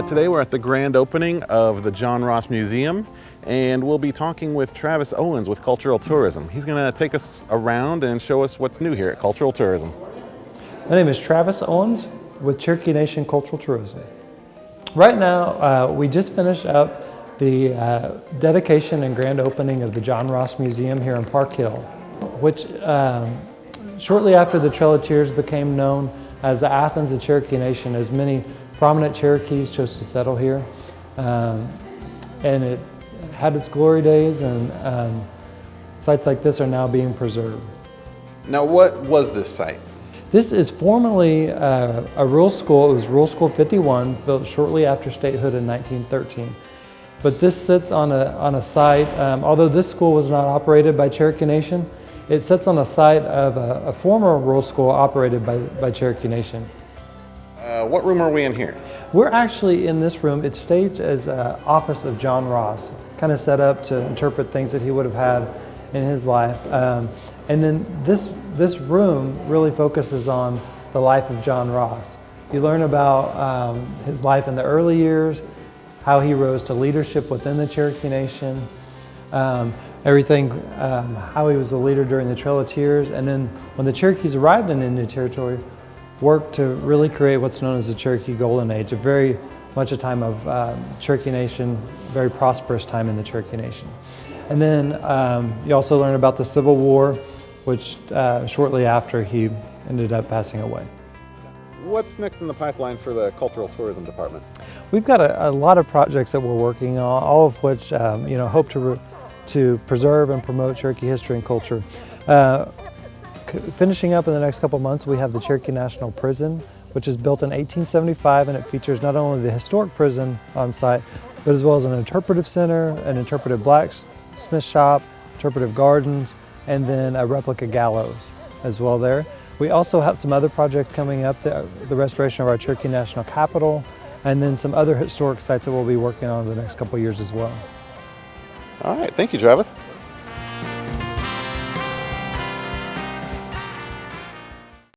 Today we're at the grand opening of the John Ross Museum, and we'll be talking with Travis Owens with Cultural Tourism. He's going to take us around and show us what's new here at Cultural Tourism. My name is Travis Owens with Cherokee Nation Cultural Tourism. Right now, we just finished up the dedication and grand opening of the John Ross Museum here in Park Hill, which shortly after the Trail of Tears became known as the Athens of Cherokee Nation, as many prominent Cherokees chose to settle here. And it had its glory days, and sites like this are now being preserved. Now, what was this site? This is formerly a rural school. It was Rural School 51, built shortly after statehood in 1913. But this sits on a site, although this school was not operated by Cherokee Nation, it sits on a site of a former rural school operated by Cherokee Nation. What room are we in here? We're actually in this room. It's staged as an office of John Ross, kind of set up to interpret things that he would have had in his life. And then this room really focuses on the life of John Ross. You learn about his life in the early years, how he rose to leadership within the Cherokee Nation, everything, how he was the leader during the Trail of Tears, and then when the Cherokees arrived in Indian Territory, worked to really create what's known as the Cherokee Golden Age, a very much a time of Cherokee Nation, very prosperous time in the Cherokee Nation. And then you also learn about the Civil War, which shortly after he ended up passing away. What's next in the pipeline for the Cultural Tourism Department? We've got a lot of projects that we're working on, all of which hope to preserve and promote Cherokee history and culture. Finishing up in the next couple months, we have the Cherokee National Prison, which is built in 1875, and it features not only the historic prison on site, but as well as an interpretive center, an interpretive blacksmith shop, interpretive gardens, and then a replica gallows as well there. We also have some other projects coming up, the restoration of our Cherokee National Capitol, and then some other historic sites that we'll be working on in the next couple of years as well. All right, thank you, Travis.